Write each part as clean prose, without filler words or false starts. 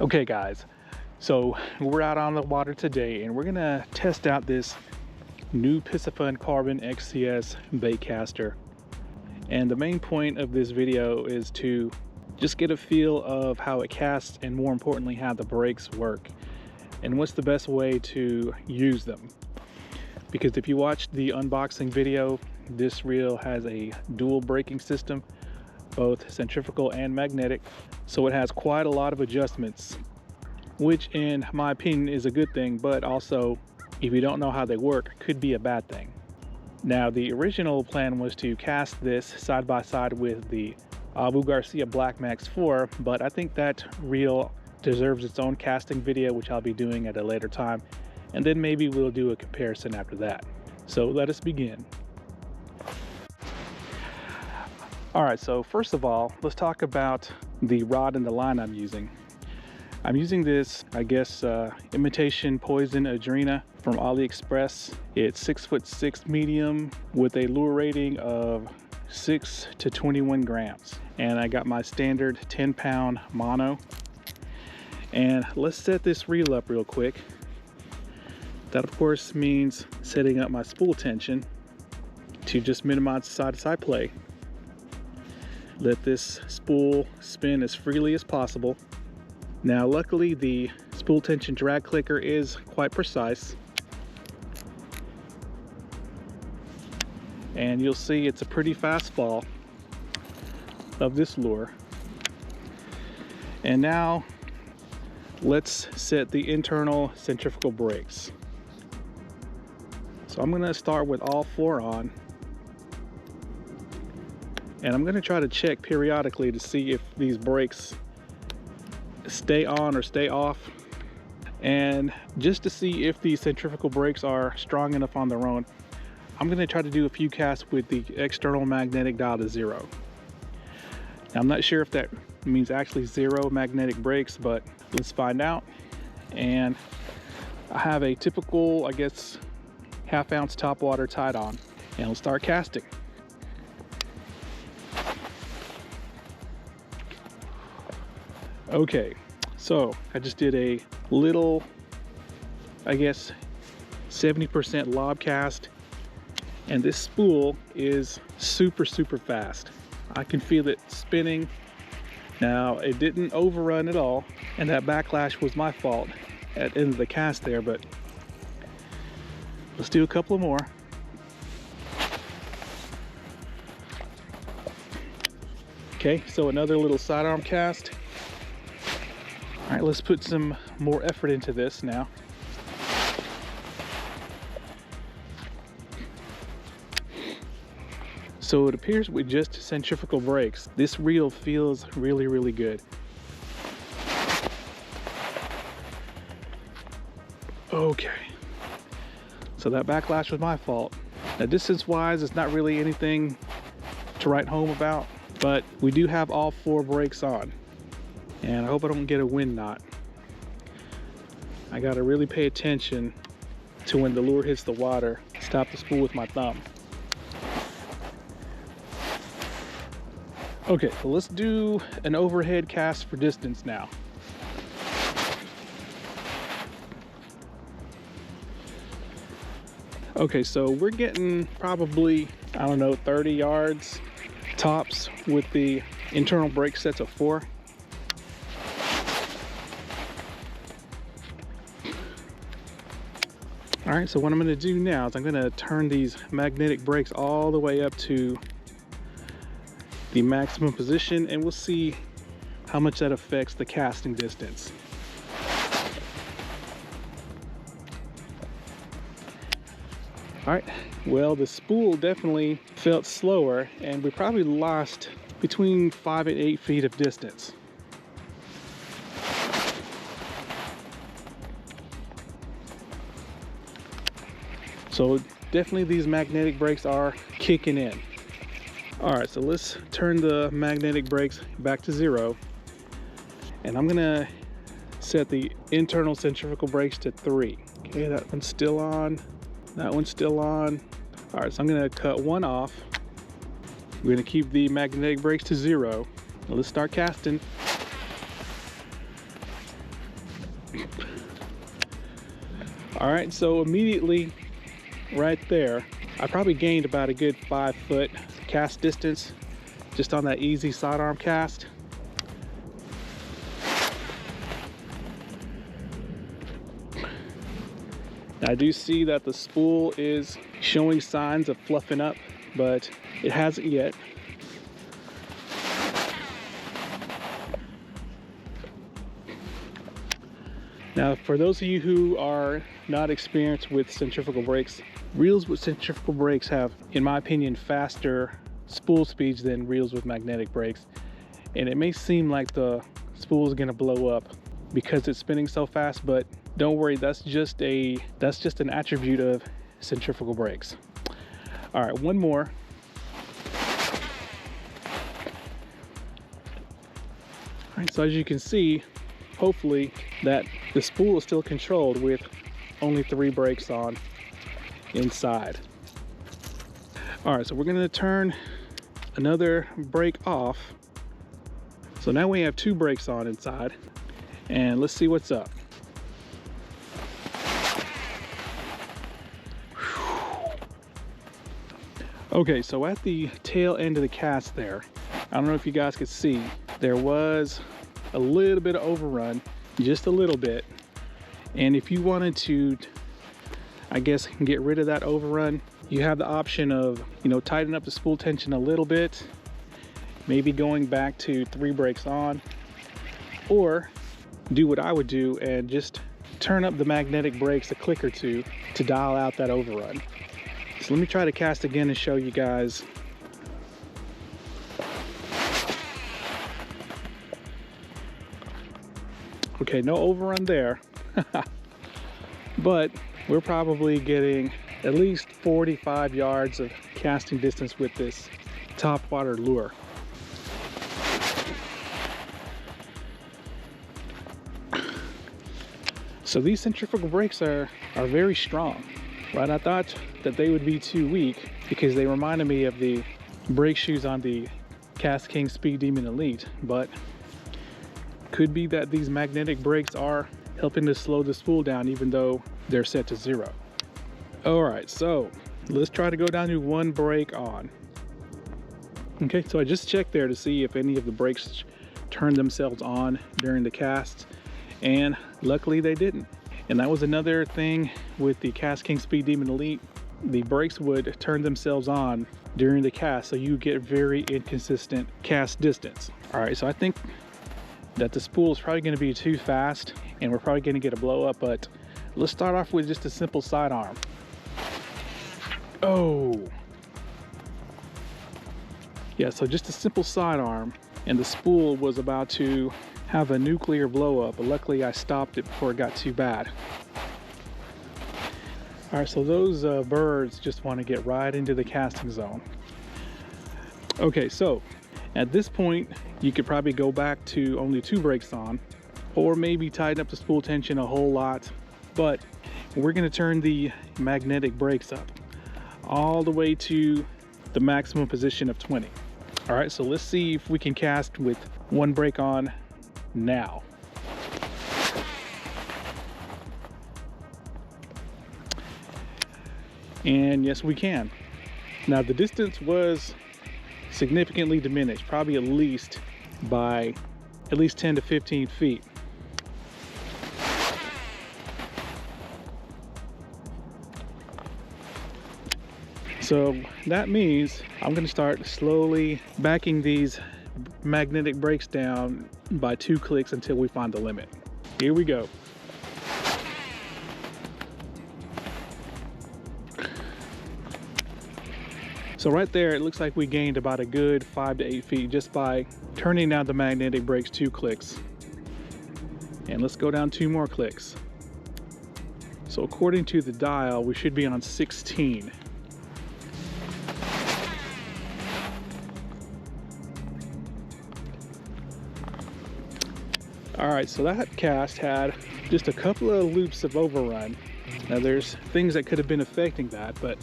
Okay guys, so we're out on the water today and we're gonna test out this new Piscifun Carbon XCS bait caster. And the main point of this video is to just get a feel of how it casts and more importantly how the brakes work and what's the best way to use them. Because if you watched the unboxing video, this reel has a dual braking system, both centrifugal and magnetic, so it has quite a lot of adjustments, which in my opinion is a good thing, but also if you don't know how they work, could be a bad thing. Now the original plan was to cast this side by side with the GARCIA Black Max 4, but I think that reel deserves its own casting video, which I'll be doing at a later time, and then maybe we'll do a comparison after that. So let us begin. All right, so first of all, let's talk about the rod and the line I'm using. I'm using this, I guess, imitation poison ADRENA from AliExpress. It's 6'6" medium with a lure rating of 6 to 21 grams. And I got my standard 10-pound mono. And let's set this reel up real quick. That of course means setting up my spool tension to just minimize side-to-side play. Let this spool spin as freely as possible. Now luckily the spool tension drag clicker is quite precise. And you'll see it's a pretty fast fall of this lure. And now let's set the internal centrifugal brakes. So I'm gonna start with all 4 on. And I'm gonna try to check periodically to see if these brakes stay on or stay off. And just to see if the centrifugal brakes are strong enough on their own, I'm gonna try to do a few casts with the external magnetic dial to 0. Now, I'm not sure if that means actually 0 magnetic brakes, but let's find out. And I have a typical, I guess, 1/2 ounce top water tied on, and we'll start casting. Okay, so I just did a little, I guess, 70% lob cast, and this spool is super fast. I can feel it spinning. Now, it didn't overrun at all, and that backlash was my fault at the end of the cast there, but let's do a couple more. Okay, so another little sidearm cast. All right, let's put some more effort into this now. So it appears with just centrifugal brakes, this reel feels really good. Okay, so that backlash was my fault. Now distance wise, it's not really anything to write home about, but we do have all 4 brakes on. And I hope I don't get a wind knot. I gotta really pay attention to when the lure hits the water. Stop the spool with my thumb. Okay, so let's do an overhead cast for distance now. Okay, so we're getting probably, I don't know, 30 yards tops with the internal brake sets of 4. All right, so what I'm gonna do now is I'm gonna turn these magnetic brakes all the way up to the maximum position, and we'll see how much that affects the casting distance. All right, well, the spool definitely felt slower, and we probably lost between 5 and 8 feet of distance. So definitely these magnetic brakes are kicking in. All right, so let's turn the magnetic brakes back to 0. And I'm gonna set the internal centrifugal brakes to 3. Okay, that one's still on. That one's still on. All right, so I'm gonna cut one off. We're gonna keep the magnetic brakes to 0. Now let's start casting. All right, so immediately right there, I probably gained about a good 5 foot cast distance just on that easy sidearm cast. I do see that the spool is showing signs of fluffing up, but it hasn't yet. Now, for those of you who are not experienced with centrifugal brakes, reels with centrifugal brakes have, in my opinion, faster spool speeds than reels with magnetic brakes. And it may seem like the spool is going to blow up because it's spinning so fast, but don't worry, that's just an attribute of centrifugal brakes. All right, one more. All right, so as you can see, hopefully that the spool is still controlled with only 3 brakes on inside. All right, so we're gonna turn another brake off. So now we have 2 brakes on inside, and let's see what's up. Okay, so at the tail end of the cast there, I don't know if you guys could see, there was a little bit of overrun, just a little bit. And if you wanted to, I guess, get rid of that overrun, you have the option of, tighten up the spool tension a little bit, maybe going back to 3 brakes on, or do what I would do and just turn up the magnetic brakes a click or two to dial out that overrun. So let me try to cast again and show you guys. Okay, no overrun there, but we're probably getting at least 45 yards of casting distance with this top water lure. So these centrifugal brakes are very strong. Right, I thought that they would be too weak because they reminded me of the brake shoes on the KASTKING Speed Demon Elite, but could be that these magnetic brakes are helping to slow the spool down even though they're set to 0. All right, so let's try to go down to 1 brake on. Okay, so I just checked there to see if any of the brakes turned themselves on during the cast, and luckily they didn't. And that was another thing with the KASTKING Speed Demon Elite. The brakes would turn themselves on during the cast, so you get very inconsistent cast distance. All right, so I think that the spool is probably going to be too fast and we're probably going to get a blow up, but let's start off with just a simple sidearm. Oh. Yeah, so just a simple sidearm, and the spool was about to have a nuclear blow up, but luckily I stopped it before it got too bad. All right, so those birds just want to get right into the casting zone. Okay, so at this point you could probably go back to only 2 brakes on, or maybe tighten up the spool tension a whole lot, but we're going to turn the magnetic brakes up all the way to the maximum position of 20. All right, so let's see if we can cast with 1 brake on now. And yes, we can. Now the distance was significantly diminished, probably at least by 10 to 15 feet. So that means I'm going to start slowly backing these magnetic brakes down by 2 clicks until we find the limit. Here we go. So right there, it looks like we gained about a good 5 to 8 feet just by turning down the magnetic brakes 2 clicks. And let's go down 2 more clicks. So according to the dial, we should be on 16. All right, so that cast had just a couple of loops of overrun. Now there's things that could have been affecting that, but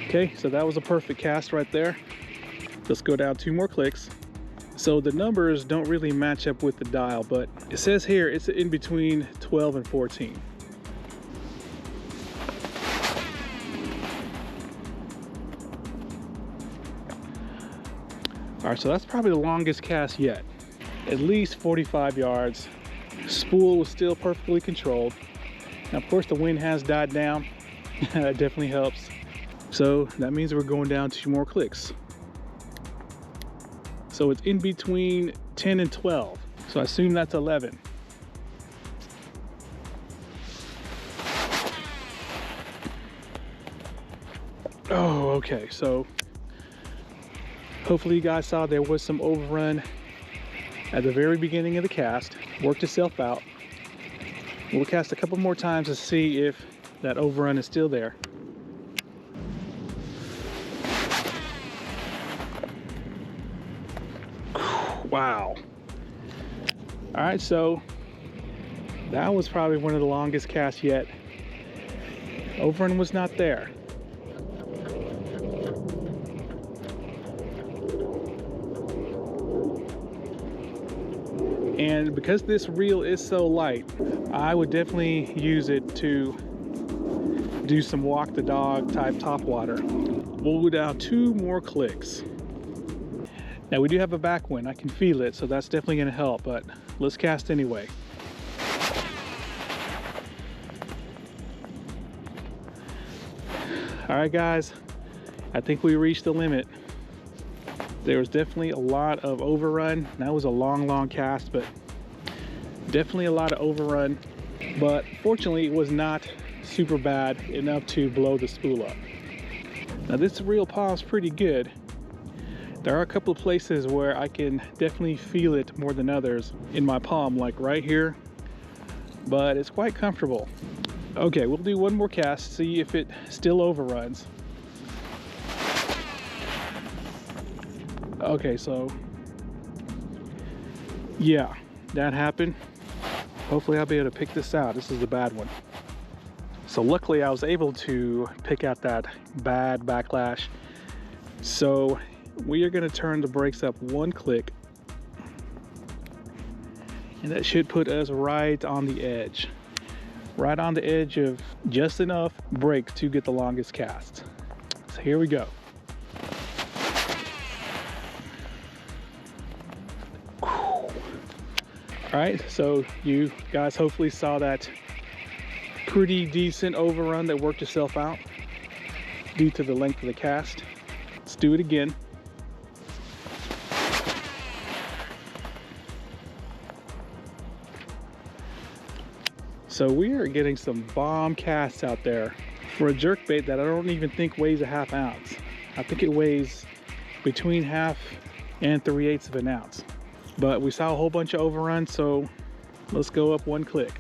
okay, so that was a perfect cast right there. Let's go down 2 more clicks, So the numbers don't really match up with the dial, but it says here it's in between 12 and 14. All right, so that's probably the longest cast yet. At least 45 yards. Spool was still perfectly controlled. Now, of course, the wind has died down. That definitely helps. So that means we're going down 2 more clicks. So it's in between 10 and 12. So I assume that's 11. Oh, okay. So hopefully you guys saw there was some overrun at the very beginning of the cast. Worked itself out. We'll cast a couple more times to see if that overrun is still there. Wow. All right, so that was probably one of the longest casts yet. Overrun was not there. And because this reel is so light, I would definitely use it to do some walk the dog type top water. We'll go down 2 more clicks. Now we do have a backwind, I can feel it, so that's definitely gonna help, but let's cast anyway. All right guys, I think we reached the limit. There was definitely a lot of overrun. That was a long cast, but definitely a lot of overrun. But fortunately it was not super bad enough to blow the spool up. Now this reel palm's pretty good. There are a couple of places where I can definitely feel it more than others in my palm, like right here, but it's quite comfortable. Okay, we'll do 1 more cast, see if it still overruns. Okay, so yeah, that happened. Hopefully I'll be able to pick this out. This is the bad one. So luckily I was able to pick out that bad backlash. So we are going to turn the brakes up 1 click, and that should put us right on the edge. Right on the edge of just enough brake to get the longest cast. So here we go. All right, so you guys hopefully saw that pretty decent overrun that worked itself out due to the length of the cast. Let's do it again. So we are getting some bomb casts out there for a jerkbait that I don't even think weighs a ½ ounce. I think it weighs between 1/2 and 3/8 of an ounce. But we saw a whole bunch of overruns, so let's go up 1 click.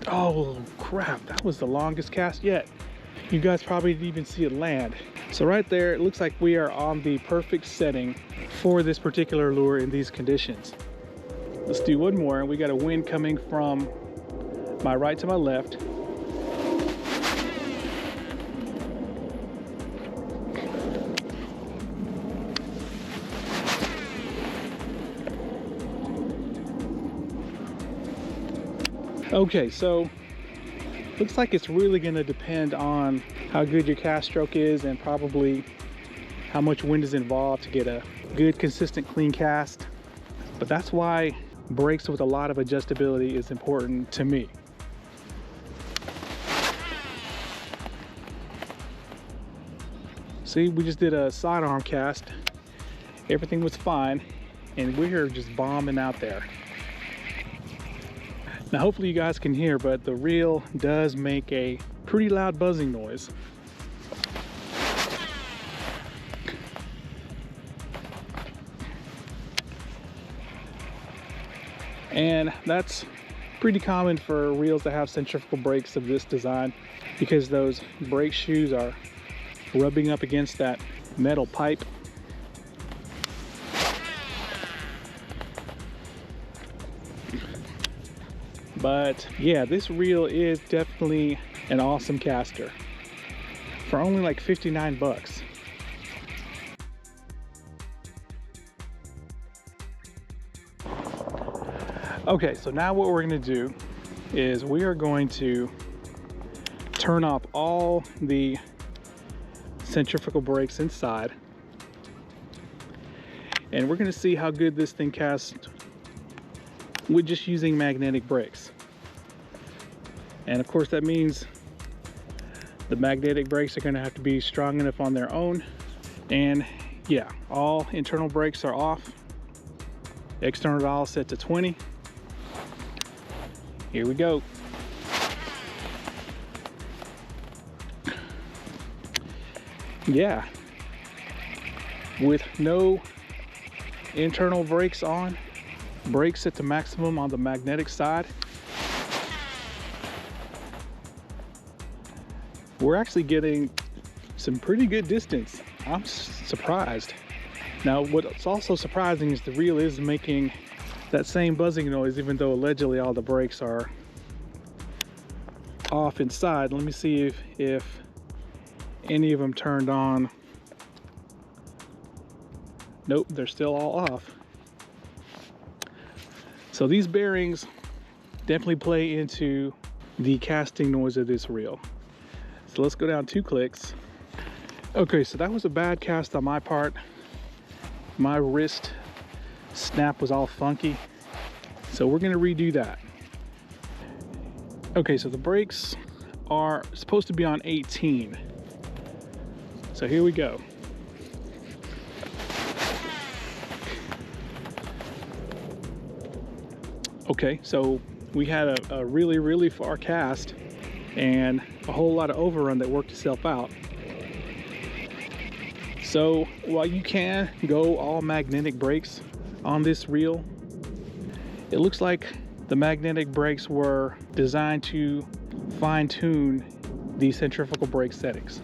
Oh crap, that was the longest cast yet. You guys probably didn't even see it land. So right there, it looks like we are on the perfect setting for this particular lure in these conditions. Let's do 1 more, and we got a wind coming from my right to my left. Okay, so looks like it's really going to depend on how good your cast stroke is and probably how much wind is involved to get a good, consistent, clean cast. But that's why brakes with a lot of adjustability is important to me. See, we just did a sidearm cast. Everything was fine, and we're just bombing out there. Now hopefully you guys can hear, but the reel does make a pretty loud buzzing noise. And that's pretty common for reels that have centrifugal brakes of this design, because those brake shoes are rubbing up against that metal pipe. But yeah, this reel is definitely an awesome caster for only like 59 bucks. Okay, so now what we're going to do is we are going to turn off all the centrifugal brakes inside, and we're going to see how good this thing casts with just using magnetic brakes. And of course that means the magnetic brakes are going to have to be strong enough on their own. And yeah, all internal brakes are off, external dial set to 20. Here we go. Yeah, with no internal brakes on, brakes set to maximum on the magnetic side, we're actually getting some pretty good distance. I'm surprised. Now what's also surprising is the reel is making that same buzzing noise even though allegedly all the brakes are off inside. Let me see if any of them turned on. Nope, they're still all off. So these bearings definitely play into the casting noise of this reel. So let's go down 2 clicks. Okay, so that was a bad cast on my part. My wrist snap was all funky, so we're going to redo that. Okay, so the brakes are supposed to be on 18. So here we go. Okay, so we had a really far cast and a whole lot of overrun that worked itself out. So while you can go all magnetic brakes on this reel, it looks like the magnetic brakes were designed to fine-tune the centrifugal brake settings.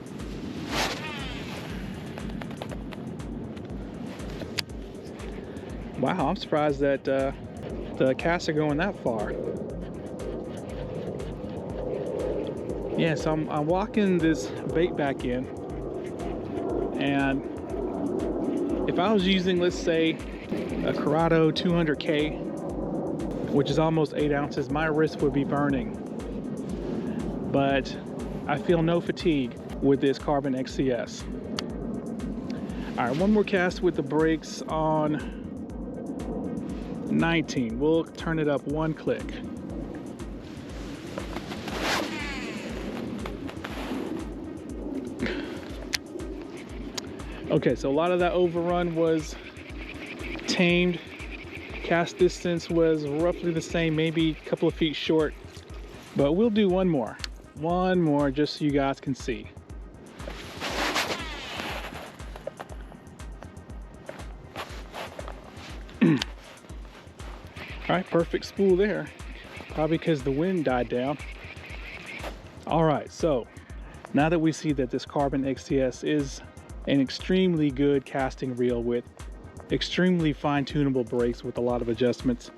Wow, I'm surprised that the casts are going that far. Yeah, so I'm walking this bait back in, and if I was using, let's say, a CURADO 200K, which is almost 8 ounces, my wrist would be burning. But I feel no fatigue with this Carbon XCS. All right, one more cast with the brakes on 19. We'll turn it up 1 click. Okay, so a lot of that overrun was tamed. Cast distance was roughly the same, maybe a couple of feet short, but we'll do one more just so you guys can see. All right, perfect spool there, probably because the wind died down. All right, so now that we see that this Carbon XCS is an extremely good casting reel with extremely fine-tunable brakes with a lot of adjustments,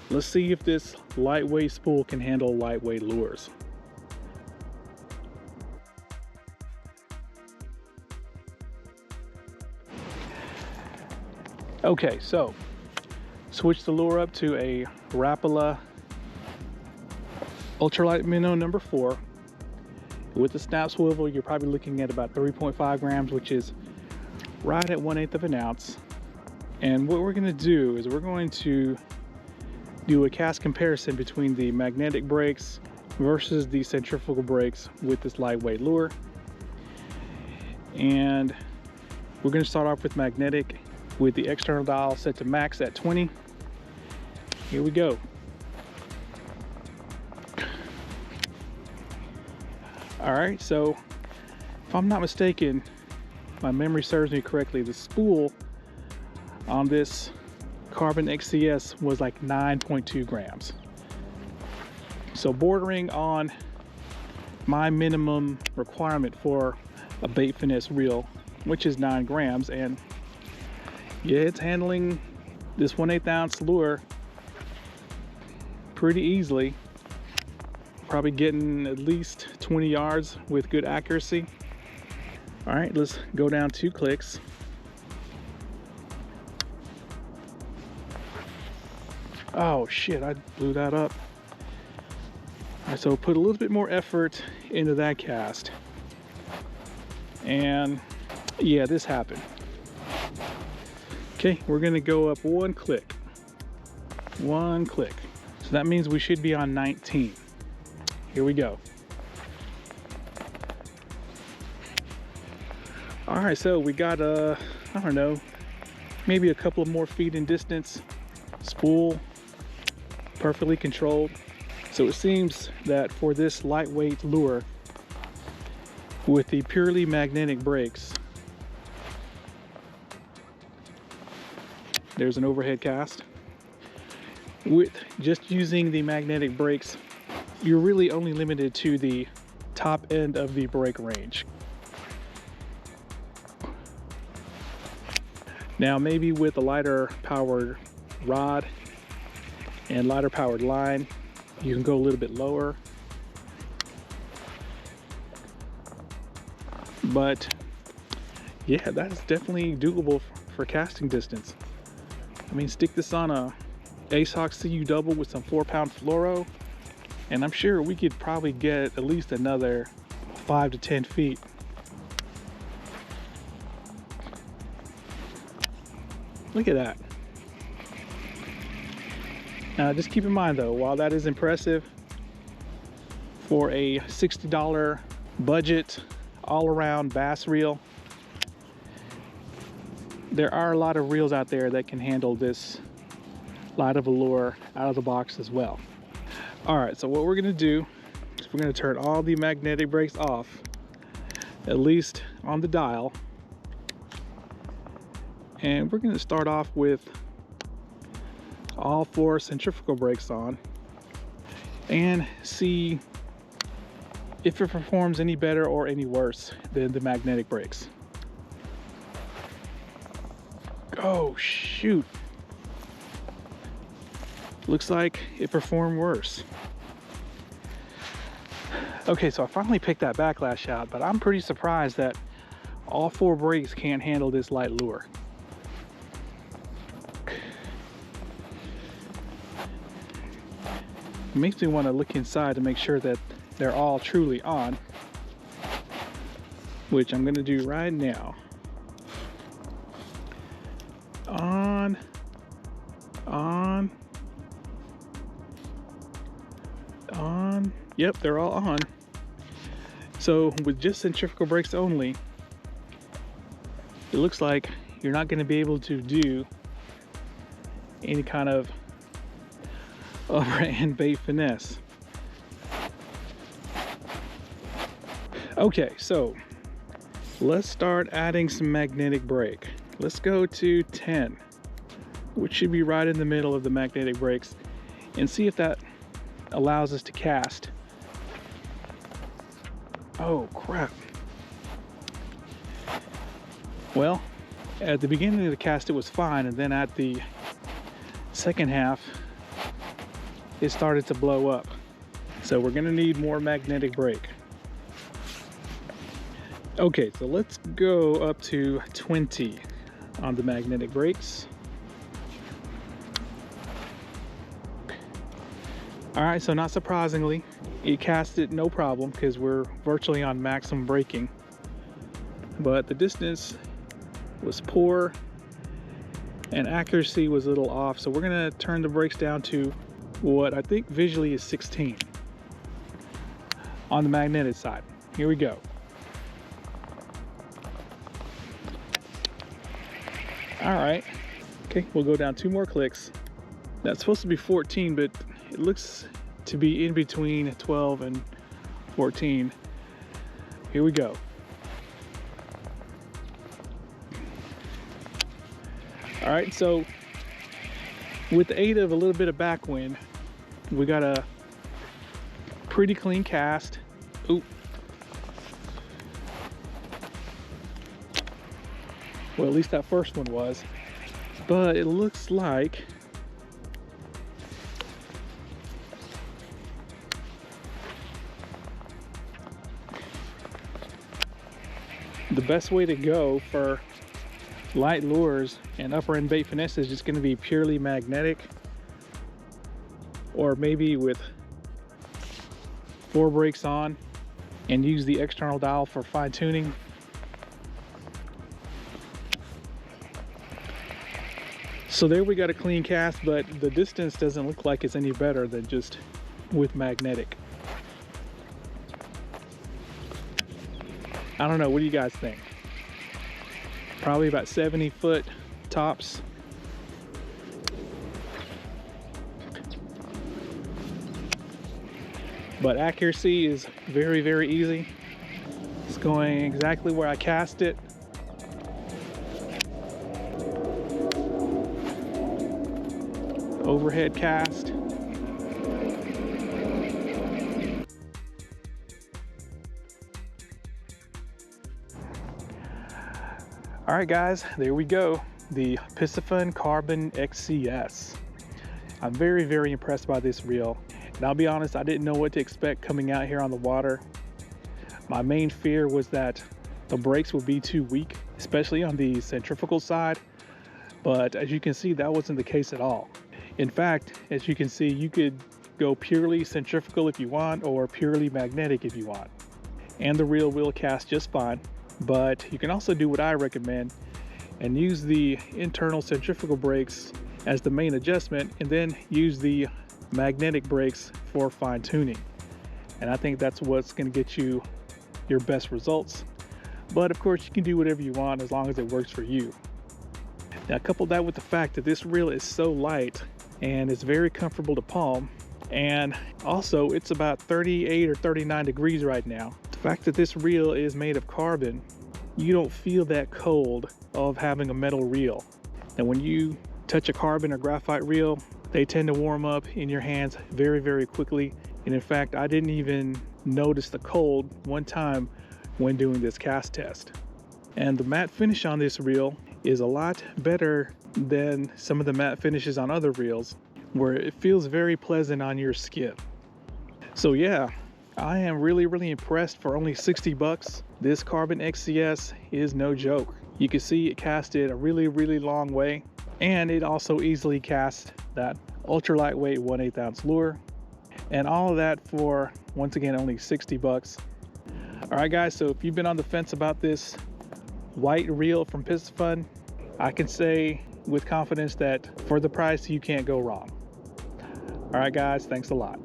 let's see if this lightweight spool can handle lightweight lures. Okay, so switch the lure up to a Rapala ultralight minnow number 4. With the snap swivel, you're probably looking at about 3.5 grams, which is right at 1/8 of an ounce. And what we're going to do is we're going to do a cast comparison between the magnetic brakes versus the centrifugal brakes with this lightweight lure. And we're going to start off with magnetic with the external dial set to max at 20. Here we go. All right, so if I'm not mistaken, my memory serves me correctly, the spool on this Carbon XCS was like 9.2 grams. So bordering on my minimum requirement for a bait finesse reel, which is 9 grams. And yeah, it's handling this 1/8 ounce lure pretty easily. probably getting at least 20 yards with good accuracy. All right, let's go down 2 clicks. Oh shit, I blew that up. All right, so put a little bit more effort into that cast. And yeah, this happened. Okay, we're gonna go up 1 click. 1 click. So that means we should be on 19. Here we go. All right, so we got I don't know, maybe a couple of more feet in distance. Spool perfectly controlled. So it seems that for this lightweight lure with the purely magnetic brakes, there's an overhead cast. With just using the magnetic brakes, you're really only limited to the top end of the brake range. Now maybe with a lighter powered rod and lighter powered line, you can go a little bit lower. But yeah, that's definitely doable for casting distance. I mean, stick this on a ASOC CU double with some 4-pound fluoro, and I'm sure we could probably get at least another 5 to 10 feet. Look at that. Now just keep in mind though, while that is impressive for a $60 budget all-around bass reel, there are a lot of reels out there that can handle this light of a lure out of the box as well. All right, so what we're gonna do is we're gonna turn all the magnetic brakes off, at least on the dial. And we're gonna start off with all 4 centrifugal brakes on and see if it performs any better or any worse than the magnetic brakes. Oh shoot. Looks like it performed worse. Okay, so I finally picked that backlash out, but I'm pretty surprised that all 4 brakes can't handle this light lure. It makes me want to look inside to make sure that they're all truly on, which I'm going to do right now. On. Yep, they're all on. So with just centrifugal brakes only, it looks like you're not going to be able to do any kind of overhand bait finesse. Okay, so let's start adding some magnetic brake. Let's go to 10, which should be right in the middle of the magnetic brakes, and see if that allows us to cast. Oh crap. Well, at the beginning of the cast it was fine, and then at the second half it started to blow up. So we're gonna need more magnetic brake. Okay, so let's go up to 20 on the magnetic brakes. All right, so not surprisingly, it casted no problem because we're virtually on maximum braking. But the distance was poor and accuracy was a little off. So we're gonna turn the brakes down to what I think visually is 16 on the magnetic side. Here we go. All right, okay, we'll go down 2 more clicks. That's supposed to be 14, but it looks to be in between 12 and 14. Here we go. All right, so with the aid of a little bit of backwind, we got a pretty clean cast. Ooh. Well, at least that first one was. But it looks like The best way to go for light lures and upper end bait finesse is just going to be purely magnetic, or maybe with 4 brakes on, and use the external dial for fine tuning. So there we got a clean cast, but the distance doesn't look like it's any better than just with magnetic. I don't know, what do you guys think? Probably about 70 foot tops. But accuracy is very, very easy. It's going exactly where I cast it. Overhead cast. All right guys, there we go. The Piscifun Carbon XCS. I'm very, very impressed by this reel. And I'll be honest, I didn't know what to expect coming out here on the water. My main fear was that the brakes would be too weak, especially on the centrifugal side. But as you can see, that wasn't the case at all. In fact, as you can see, you could go purely centrifugal if you want, or purely magnetic if you want. And the reel will cast just fine. But you can also do what I recommend and use the internal centrifugal brakes as the main adjustment, and then use the magnetic brakes for fine tuning. And I think that's what's going to get you your best results. But of course, you can do whatever you want as long as it works for you. Now, couple that with the fact that this reel is so light and it's very comfortable to palm, and also it's about 38 or 39 degrees right now. The fact that this reel is made of carbon, you don't feel that cold of having a metal reel. And when you touch a carbon or graphite reel, they tend to warm up in your hands very, very quickly. And in fact, I didn't even notice the cold one time when doing this cast test. And the matte finish on this reel is a lot better than some of the matte finishes on other reels, where it feels very pleasant on your skin. So yeah, I am really, really impressed. For only 60 bucks, this Carbon XCS is no joke. You can see it casted a really, really long way, and it also easily casts that ultra lightweight 1/8 ounce lure, and all of that for, once again, only 60 bucks. All right guys, so if you've been on the fence about this white reel from Piscifun, I can say with confidence that for the price, you can't go wrong. All right guys, thanks a lot.